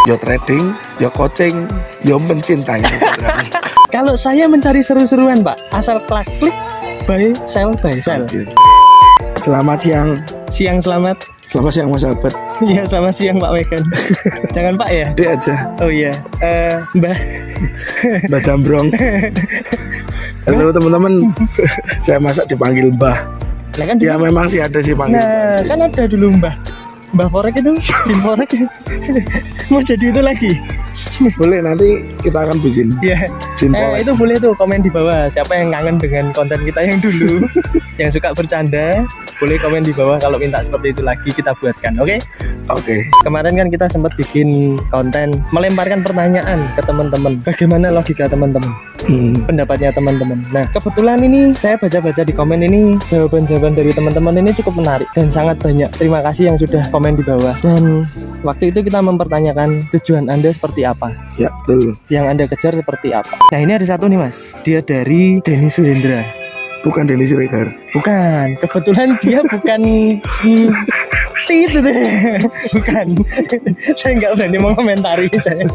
ya trading, ya coaching, ya mencintai. Kalau saya mencari seru-seruan Pak, asal klik buy sell. Okay. Selamat siang. Selamat. Selamat siang Mas Albert. Iya, selamat siang Pak Wekan. Jangan Pak ya? Dia aja. Oh iya, Mbah Jambrong. Halo teman-teman, saya masa dipanggil Mbah. Nah, kan ya memang sih ada sih panggil. Nah, kan ada dulu Mbah Forek itu, Jin Forek. Mau jadi itu lagi. Boleh, nanti kita akan bikin. Iya. Itu boleh tuh komen di bawah. Siapa yang kangen dengan konten kita yang dulu, yang suka bercanda, boleh komen di bawah. Kalau minta seperti itu lagi kita buatkan. Oke? Oke. Kemarin kan kita sempat bikin konten melemparkan pertanyaan ke teman-teman. Bagaimana logika teman-teman? Pendapatnya teman-teman. Nah, kebetulan ini saya baca-baca di komen ini, jawaban-jawaban dari teman-teman ini cukup menarik dan sangat banyak. Terima kasih yang sudah komen di bawah. Dan waktu itu kita mempertanyakan tujuan Anda seperti apa? Ya, betul. Yang Anda kejar seperti apa? Nah, ini ada satu nih Mas. Dia dari Denny Suhendra. Bukan Denny Siregar. Bukan. Kebetulan dia bukan itu deh. Bukan. Saya nggak berani mengomentari saya.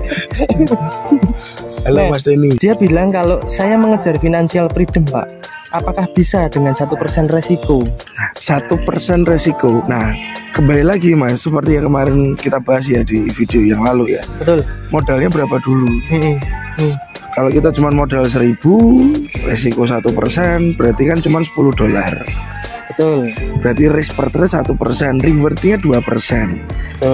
Halo Mas Denny. Dia bilang kalau saya mengejar financial freedom Pak, apakah bisa dengan 1% resiko? Nah, 1% resiko. Nah, kembali lagi Mas, seperti yang kemarin kita bahas ya di video yang lalu ya. Betul. Modalnya berapa dulu? Kalau kita cuma modal 1.000, resiko 1%, berarti kan cuma $10. Betul. Berarti risk per trade 1%, rewardnya 2%.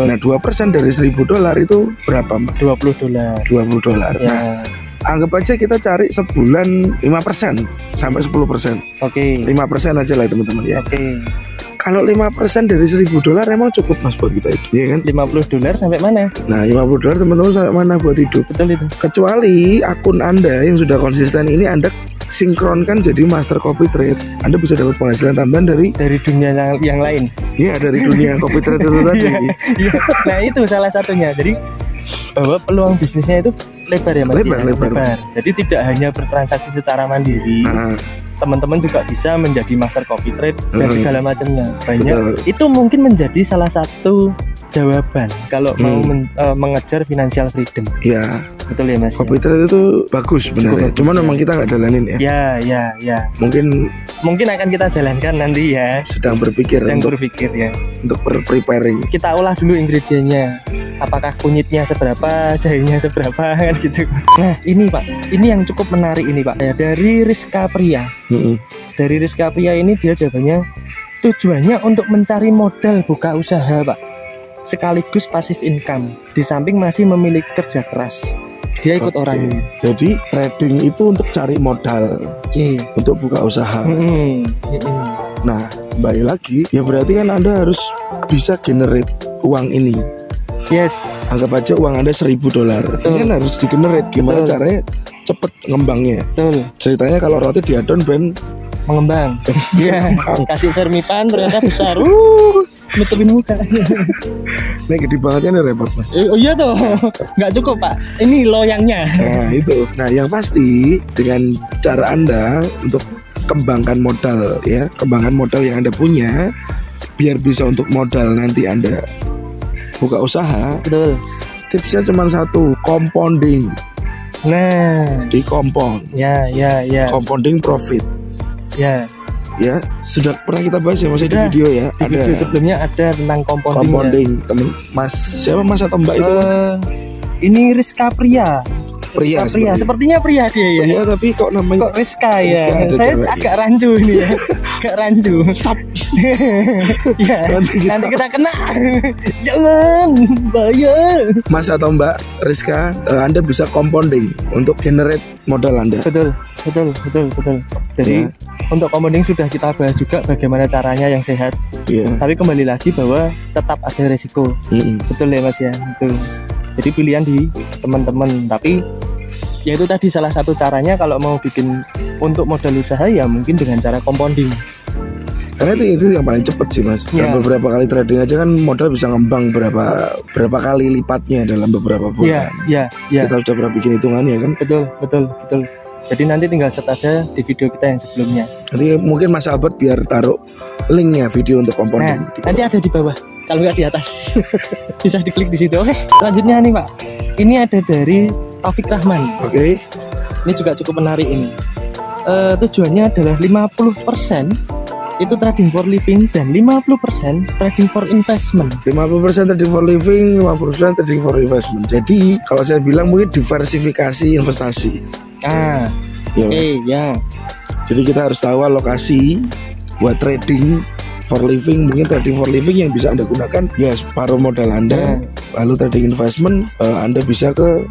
Nah, 2% dari $1.000 itu berapa Mbak? $20. $20. Ya. Nah, anggap aja kita cari sebulan 5% sampai 10%. Oke. 5% aja lah teman-teman ya. Oke. Kalau 5% dari $1.000 emang cukup Mas buat kita hidup, ya kan? $50 sampai mana? Nah, $50 teman-teman sampai mana buat hidup? Betul itu. Kecuali akun Anda yang sudah konsisten ini Anda sinkronkan jadi master copy trade. Anda bisa dapat penghasilan tambahan dari dunia yang lain. Iya, dari dunia copy trade itu tadi. Iya. Nah, itu salah satunya. Jadi bahwa peluang bisnisnya itu lebar ya Mas. Lebar. Jadi tidak hanya bertransaksi secara mandiri. Teman-teman juga bisa menjadi master copy trade dan segala macamnya. Banyak. Betul. Itu mungkin menjadi salah satu jawaban kalau mau mengejar financial freedom. Iya. Betul ya Mas. Copy trade itu bagus sebenarnya. Cuman memang kita nggak jalanin ya. Ya. Mungkin akan kita jalankan nanti ya. Sedang berpikir ya. Untuk preparing. Kita olah dulu ingredientnya. Apakah kunyitnya seberapa, jahenya seberapa kan gitu. Nah, ini Pak, ini yang cukup menarik ini Pak. Ya, dari Rizka Pria. Dari Rizka Pria ini dia jawabannya tujuannya untuk mencari modal buka usaha Pak, sekaligus passive income di samping masih memiliki kerja keras. Dia ikut orang ini. Jadi trading itu untuk cari modal, untuk buka usaha. Nah, kembali lagi ya, berarti kan Anda harus bisa generate uang ini. Yes. Anggap aja uang Anda $1.000. Ini kan harus di-generate. Gimana caranya cepet ngembangnya? Betul. Ceritanya kalau roti diadon ben mengembang. Iya. Kasih vermipan ternyata besar. Nutupin muka. Nah, gede banget kan repot Mas. Oh iya tuh. Nggak cukup Pak. Ini loyangnya. Nah itu. Nah, yang pasti dengan cara Anda untuk kembangkan modal ya, kembangkan modal yang Anda punya biar bisa untuk modal nanti Anda buka usaha. Betul. Tipsnya cuma satu, compounding. Nah, di compound. Ya. Compounding profit. Ya, sudah pernah kita bahas ya Mas di video ya. Di video sebelumnya ada tentang compounding. Temen Mas siapa Mas atau Mbak itu? Ini Rizka Pria. Sepertinya pria dia ya. Pria tapi kok namanya Rizka ya. Saya agak rancu ini ya. Agak rancu. Stop. Ya. Nanti kita kena. Jangan bayar. Mas atau Mbak Rizka, Anda bisa compounding untuk generate modal Anda. Betul. Jadi untuk compounding sudah kita bahas juga bagaimana caranya yang sehat. Tapi kembali lagi bahwa tetap ada resiko. Betul ya Mas ya. Betul. Jadi pilihan di teman-teman. Tapi ya itu tadi salah satu caranya kalau mau bikin untuk modal usaha ya mungkin dengan cara compounding. Karena itu yang paling cepet sih Mas. Dalam beberapa kali trading aja kan modal bisa ngembang berapa kali lipatnya dalam beberapa bulan. Iya. Kita sudah pernah bikin hitungannya kan. Betul. Jadi nanti tinggal search aja di video kita yang sebelumnya. Nanti mungkin Mas Albert biar taruh linknya video untuk komponen. Nah, nanti ada di bawah, kalau nggak di atas. Bisa diklik di situ. Oke, selanjutnya nih Pak. Ini ada dari Taufik Rahman. Oke. Ini juga cukup menarik ini. Tujuannya adalah 50% itu trading for living dan 50% trading for investment. 50% trading for living, 50% trading for investment. Jadi kalau saya bilang mungkin diversifikasi investasi. Ah, oke, ya. Jadi kita harus tahu alokasi buat trading for living. Mungkin trading for living yang bisa Anda gunakan ya separuh modal Anda. Lalu trading investment Anda bisa ke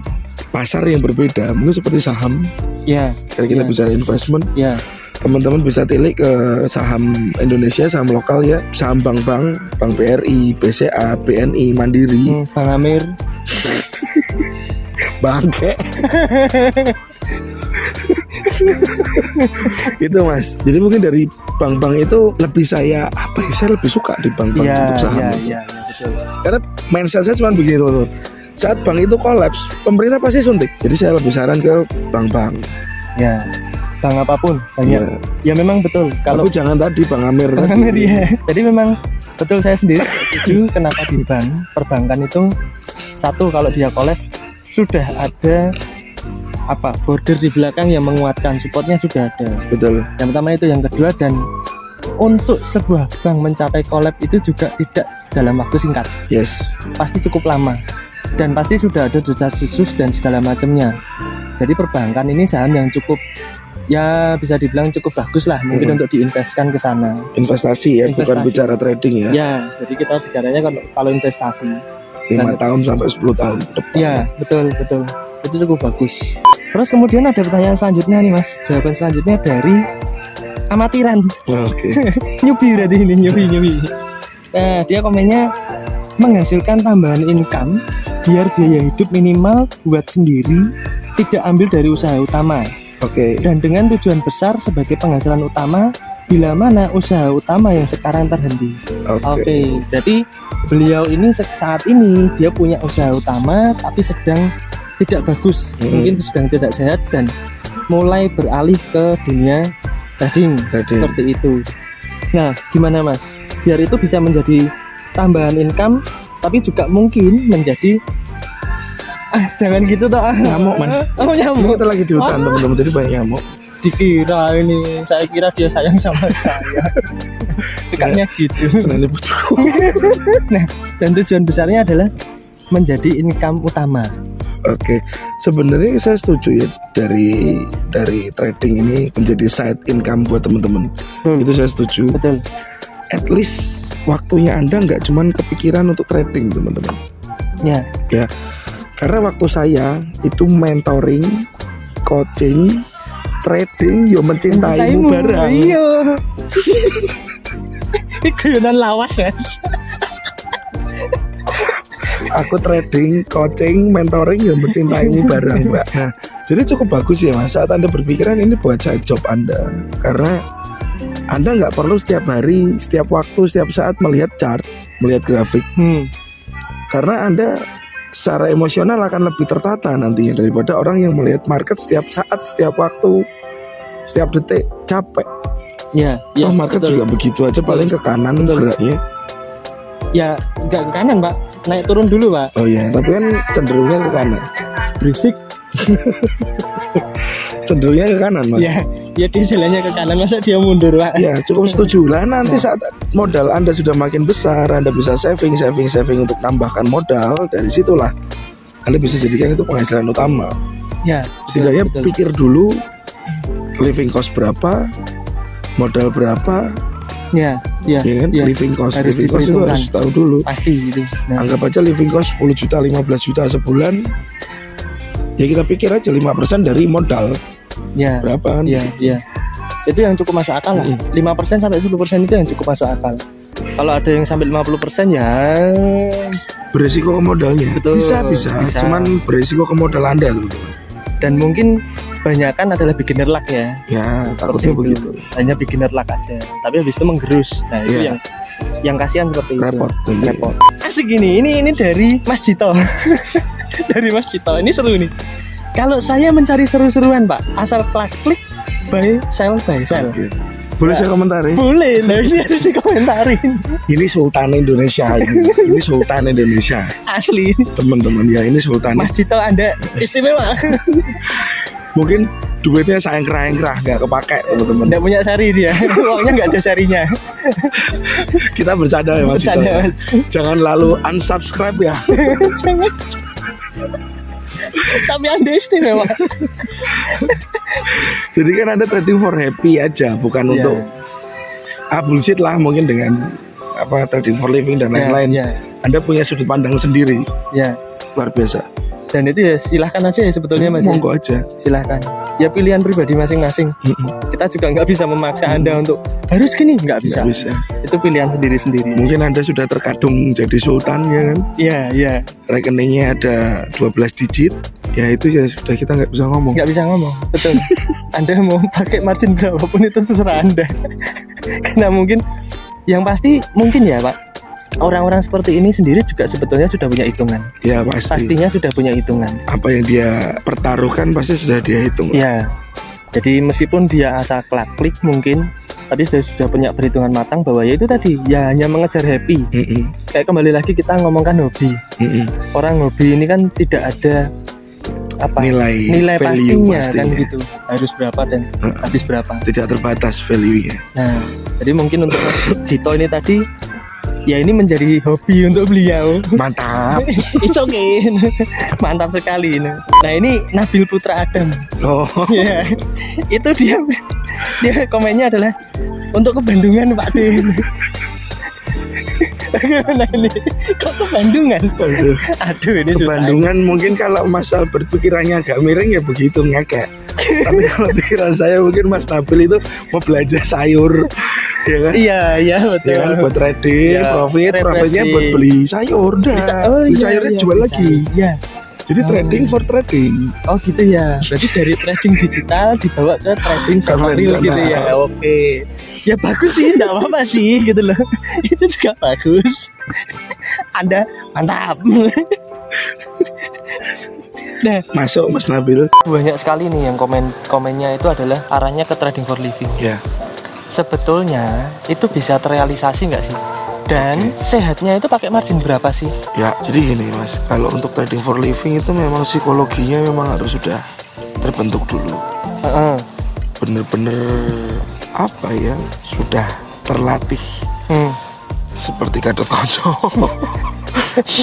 pasar yang berbeda, mungkin seperti saham. Ya. Kalau kita bicara investment, ya. Teman-teman bisa tilik ke saham Indonesia, saham lokal ya, saham bank-bank, Bank BRI, BCA, BNI, Mandiri, Bang Amir, Bangke. Itu Mas. Jadi mungkin dari bank-bank itu lebih saya lebih suka di bank-bank untuk saham. Iya, betul. Karena mindset saya cuma begitu. Saat bank itu kolaps, pemerintah pasti suntik. Jadi saya lebih saran ke bank-bank. Ya, bank apapun banyak. Ya memang betul. Tapi jangan tadi Bang Amir. Bang Amir ya. Jadi memang betul, saya sendiri setuju kenapa di bank perbankan itu satu, kalau dia kolaps sudah ada border di belakang yang menguatkan, supportnya sudah ada. Betul. Yang pertama itu, yang kedua, dan untuk sebuah bank mencapai kolaps itu juga tidak dalam waktu singkat. Yes. Pasti cukup lama. Dan pasti sudah ada desas-desus dan segala macamnya. Jadi perbankan ini saham yang cukup, ya bisa dibilang cukup bagus lah mungkin untuk diinvestkan ke sana. Investasi ya, bukan bicara trading ya. Ya, jadi kita bicaranya kalau investasi 5 tahun sampai 10 tahun depan. Ya, betul. Itu cukup bagus. Terus kemudian ada pertanyaan selanjutnya nih Mas. Jawaban selanjutnya dari amatiran. Oke. Nyubi berarti ini, nyubi. Nah, dia komennya menghasilkan tambahan income biar biaya hidup minimal buat sendiri, tidak ambil dari usaha utama. Oke. Dan dengan tujuan besar sebagai penghasilan utama bila mana usaha utama yang sekarang terhenti. Oke. Jadi beliau ini saat ini dia punya usaha utama tapi sedang tidak bagus, mungkin sedang tidak sehat dan mulai beralih ke dunia trading. Seperti itu. Nah, gimana Mas? Biar itu bisa menjadi tambahan income tapi juga mungkin menjadi jangan gitu toh. Nyamuk Mas. Nyamuk. Ini kita lagi di hutan teman-teman, jadi banyak nyamuk. Dikira ini, saya kira dia sayang sama saya. Sukanya gitu. Senang bujuku. Nah, dan tujuan besarnya adalah menjadi income utama. Oke, sebenarnya saya setuju ya dari trading ini menjadi side income buat teman-teman. Itu saya setuju. Betul. At least waktunya Anda nggak cuman kepikiran untuk trading teman-teman. Ya. Karena waktu saya itu mentoring, coaching, trading, yo mencintaimu barang. Iya. Ini guyonan lawas Mas. Aku trading, coaching, mentoring, yo mencintaimu barang Mbak. Nah, jadi cukup bagus ya Mas saat Anda berpikiran ini buat side job Anda. Karena Anda nggak perlu setiap hari, setiap waktu, setiap saat melihat chart, melihat grafik. Karena Anda secara emosional akan lebih tertata nantinya daripada orang yang melihat market setiap saat, setiap waktu, setiap detik, capek. Ya, market betul. Juga begitu aja, paling ke kanan geraknya. Ya, nggak ke kanan Pak, naik turun dulu Pak. Oh iya, tapi kan cenderungnya ke kanan. Berisik. Cenderungnya ke kanan Mas. Ya dia jalannya ke kanan, masa dia mundur Pak. Ya cukup setuju lah. Nanti saat modal Anda sudah makin besar, Anda bisa saving untuk nambahkan modal. Dari situlah Anda bisa jadikan itu penghasilan utama. Ya, setidaknya pikir dulu living cost berapa, modal berapa. Ya kan? Living cost itu harus tahu dulu. Pasti gitu. Nah. Anggap aja living cost 10 juta, 15 juta sebulan. Ya kita pikir aja 5% dari modal. Ya. Berapa kan? Ya. Itu yang cukup masuk akal lah. 5% sampai 10% itu yang cukup masuk akal. Kalau ada yang sampai 50% ya beresiko ke modalnya. Betul. Bisa. Cuman beresiko ke modal Anda teman-teman. Dan mungkin kebanyakan adalah beginner luck ya. Ya, takutnya begitu. Hanya beginner luck aja. Tapi habis itu menggerus. Nah, itu yang kasihan seperti repot. Asik gini. Ini dari Mas Jito. Dari Mas Jito. Ini seru nih. Kalau saya mencari seru-seruan Pak, asal klik buy sell. Oke. Boleh saya komentari? Boleh, nah ini harus dikomentarin. Ini Sultan Indonesia ini Sultan Indonesia. Asli. Teman-teman ya, ini Sultan. Mas Cito Anda istimewa. Mungkin duitnya sayang-kerah nggak kepake teman-teman. Nggak punya sari dia, uangnya nggak ada sarinya. Kita bercanda ya Mas Cito. Jangan lalu unsubscribe ya. Jangan. Tapi Anda istimewa. Jadi kan Anda trading for happy aja, bukan untuk bullshit lah mungkin dengan trading for living dan lain-lain. Anda punya sudut pandang sendiri. Luar biasa. Dan itu ya silahkan aja ya sebetulnya Mas. Monggo aja. Silahkan. Ya pilihan pribadi masing-masing. Kita juga nggak bisa memaksa Anda untuk harus gini, nggak bisa. Itu pilihan sendiri-sendiri. Mungkin Anda sudah terkadung jadi sultan ya kan? Iya. Rekeningnya ada 12 digit. Ya itu ya sudah, kita nggak bisa ngomong. Nggak bisa ngomong, betul. Anda mau pakai margin berapapun itu terserah Anda. Karena mungkin yang pasti mungkin ya Pak, orang-orang seperti ini sendiri juga sebetulnya sudah punya hitungan. Ya pasti. Pastinya sudah punya hitungan. Apa yang dia pertaruhkan pasti sudah dia hitung. Ya. Jadi meskipun dia asal klik mungkin, tapi sudah punya perhitungan matang bahwa ya itu tadi ya hanya mengejar happy. Kayak kembali lagi kita ngomongkan hobi. Orang hobi ini kan tidak ada nilai pastinya kan gitu, harus berapa dan habis berapa, tidak terbatas value-nya. Nah jadi mungkin untuk Cito ini tadi ya ini menjadi hobi untuk beliau. Mantap. It's okay. Mantap sekali. Nah ini Nabil Putra Adam. Ya, itu dia komennya adalah untuk ke Bandungan Pak Din. Bagaimana ini? Kok ke Bandungan? Aduh ini ke Bandungan mungkin kalau Mas Albert pikirannya agak miring ya begitu ngekek. Tapi kalau pikiran saya mungkin Mas Nabil itu mau belanja sayur, ya kan? Iya betul. Ya kan, buat trading, profitnya buat beli sayur, beli sayurnya jual lagi. Iya. Jadi trading for trading. Oh gitu ya. Berarti dari trading digital dibawa ke trading real gitu ya. Oke. Ya bagus sih, enggak apa-apa sih gitu loh. Itu juga bagus. Anda mantap. Nah, masuk Mas Nabil. Banyak sekali nih yang komennya itu adalah arahnya ke trading for living. Ya. Sebetulnya itu bisa terrealisasi nggak sih? Dan sehatnya itu pakai margin berapa sih? Ya, jadi gini Mas, kalau untuk trading for living itu memang psikologinya memang harus sudah terbentuk dulu. Bener-bener sudah terlatih. Seperti Gatot Kaca.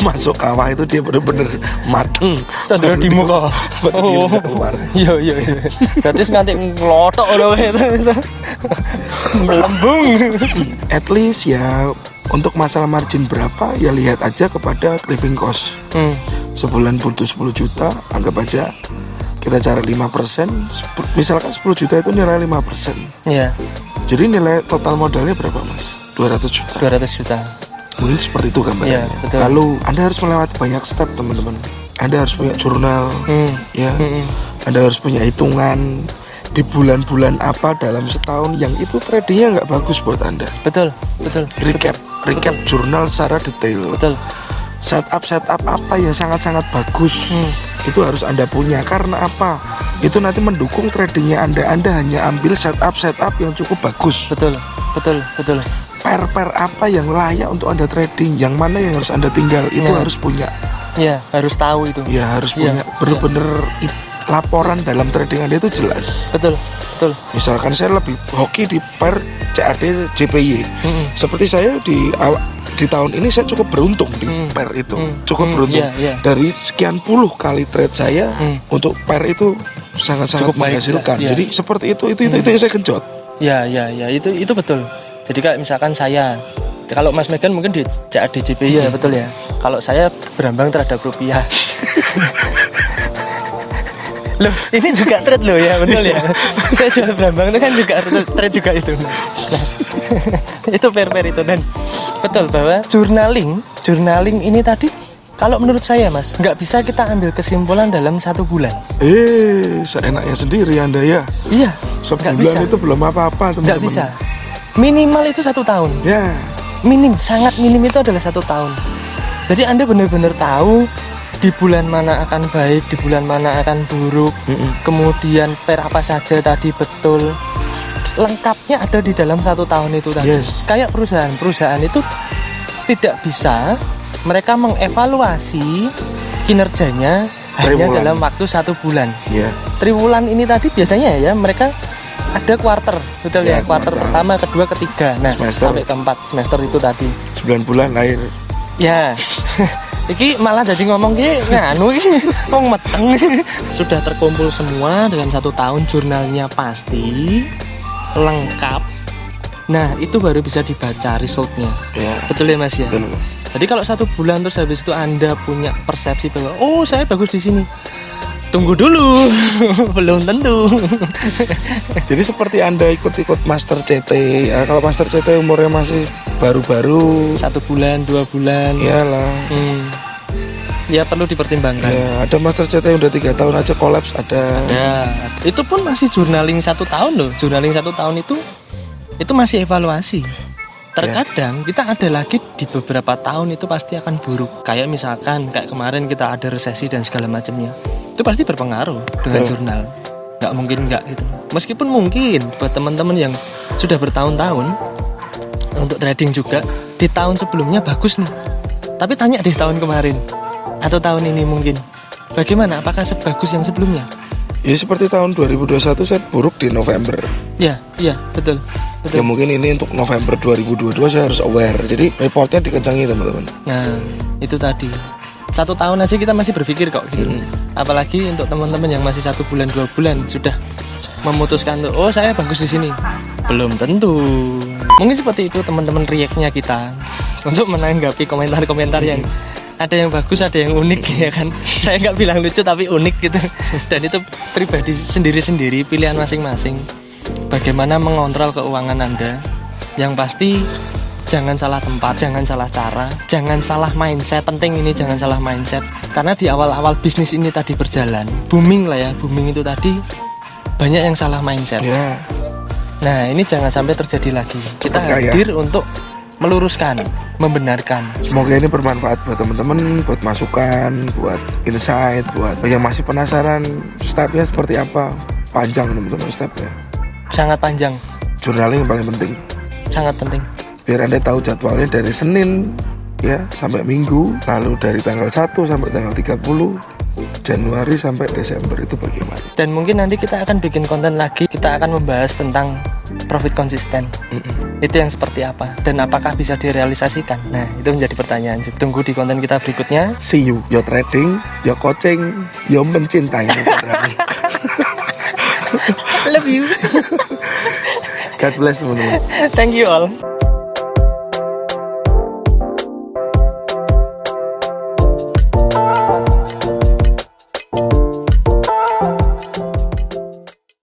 Masuk kawah itu dia bener-bener mateng. Candra di muka. Dia bisa keluar. Iya. Berarti nganti ngelotok loh itu. Melembung. At least ya untuk masalah margin berapa ya lihat aja kepada living cost. Sebulan butuh 10 juta, anggap aja kita cari 5%. Misalkan 10 juta itu nilai 5%. Iya. Jadi nilai total modalnya berapa Mas? 200 juta. 200 juta. Mungkin seperti itu gambarnya. Betul. Lalu Anda harus melewati banyak step teman-teman. Anda harus punya jurnal, Anda harus punya hitungan di bulan-bulan apa dalam setahun yang itu tradingnya nggak bagus buat Anda. Betul. Recap jurnal secara detail. Betul. Setup apa yang sangat-sangat bagus itu harus Anda punya. Karena apa? Itu nanti mendukung tradingnya Anda. Anda hanya ambil setup yang cukup bagus. Betul. Per apa yang layak untuk Anda trading, yang mana yang harus Anda tinggal, itu harus punya. Ya, harus tahu itu. Ya, harus punya. Bener-bener laporan dalam trading Anda itu jelas. Betul. Misalkan saya lebih hoki di per CAD JPY. Seperti saya di tahun ini saya cukup beruntung di per itu. Cukup beruntung. Dari sekian puluh kali trade saya untuk per itu sangat-sangat menghasilkan. Jadi seperti itu yang saya genjot. Ya, itu betul. Jadi kayak misalkan saya, kalau Mas Megan mungkin di CAD JPY ya betul ya. Kalau saya berambang terhadap rupiah. Loh, ini juga trade loh ya, betul ya. Saya jual berambang itu kan juga trade juga itu. Nah, itu fair itu dan betul bahwa journaling ini tadi kalau menurut saya Mas, nggak bisa kita ambil kesimpulan dalam 1 bulan. Seenaknya sendiri Anda ya. Iya. Sebulan itu belum apa-apa teman-teman. Nggak bisa. Minimal itu 1 tahun. Ya. Sangat minim itu adalah 1 tahun. Jadi Anda benar-benar tahu di bulan mana akan baik, di bulan mana akan buruk, kemudian apa saja tadi betul, lengkapnya ada di dalam 1 tahun itu tadi. Kayak perusahaan itu tidak bisa mereka mengevaluasi kinerjanya hanya dalam waktu 1 bulan. Triwulan ini tadi biasanya ya mereka ada kuarter, betul ya, kuarter pertama, kedua, ketiga, nah semester, sampai ke-4 semester itu tadi 9 bulan lahir. Ya, iki malah jadi ngomong nganu ngomong meteng. Sudah terkumpul semua dalam 1 tahun, jurnalnya pasti lengkap. Nah itu baru bisa dibaca resultnya. Betul ya Mas ya. Betul. Jadi kalau 1 bulan terus habis itu Anda punya persepsi bahwa oh saya bagus di sini, tunggu dulu, belum tentu. Jadi seperti Anda ikut-ikut Master CT ya, kalau Master CT umurnya masih baru-baru 1 bulan, 2 bulan. Iyalah. Ya perlu dipertimbangkan. Ya, ada Master CT yang udah 3 tahun aja kolaps ada. Itu pun masih journaling 1 tahun loh. Journaling 1 tahun itu masih evaluasi. Terkadang kita ada lagi di beberapa tahun itu pasti akan buruk. Kayak misalkan kayak kemarin kita ada resesi dan segala macamnya. Itu pasti berpengaruh dengan jurnal. Nggak mungkin nggak gitu. Meskipun mungkin buat teman-teman yang sudah bertahun-tahun untuk trading juga di tahun sebelumnya bagus nih. Tapi tanya deh tahun kemarin atau tahun ini mungkin bagaimana? Apakah sebagus yang sebelumnya? Ya seperti tahun 2021 saya buruk di November. Iya betul. Ya mungkin ini untuk November 2022 saya harus aware. Jadi reportnya dikencangi teman-teman. Nah itu tadi 1 tahun aja kita masih berpikir kok gitu. Apalagi untuk teman-teman yang masih 1 bulan 2 bulan sudah memutuskan tuh, oh saya bagus di sini. Belum tentu. Mungkin seperti itu teman-teman react-nya kita untuk menanggapi komentar-komentar yang ada yang bagus, ada yang unik ya kan. Saya nggak bilang lucu tapi unik gitu. Dan itu pribadi sendiri-sendiri, pilihan masing-masing. Bagaimana mengontrol keuangan Anda. Yang pasti jangan salah tempat, jangan salah cara, jangan salah mindset. Penting ini jangan salah mindset. Karena di awal-awal bisnis ini tadi berjalan, booming lah ya, booming itu tadi banyak yang salah mindset. Nah ini jangan sampai terjadi lagi. Kita hadir untuk meluruskan, membenarkan. Semoga ini bermanfaat buat teman-teman, buat masukan, buat insight, buat yang masih penasaran stepnya seperti apa. Panjang teman-teman stepnya. Sangat panjang. Journaling yang paling penting. Sangat penting. Biar Anda tahu jadwalnya dari Senin ya sampai Minggu, lalu dari tanggal 1 sampai tanggal 30 Januari sampai Desember itu bagaimana. Dan mungkin nanti kita akan bikin konten lagi, kita akan membahas tentang profit konsisten. Itu yang seperti apa dan apakah bisa direalisasikan. Nah itu menjadi pertanyaan. Tunggu di konten kita berikutnya. See you, yo trading, yo coaching, yo mencintai. Love you. God bless teman-teman. Thank you all.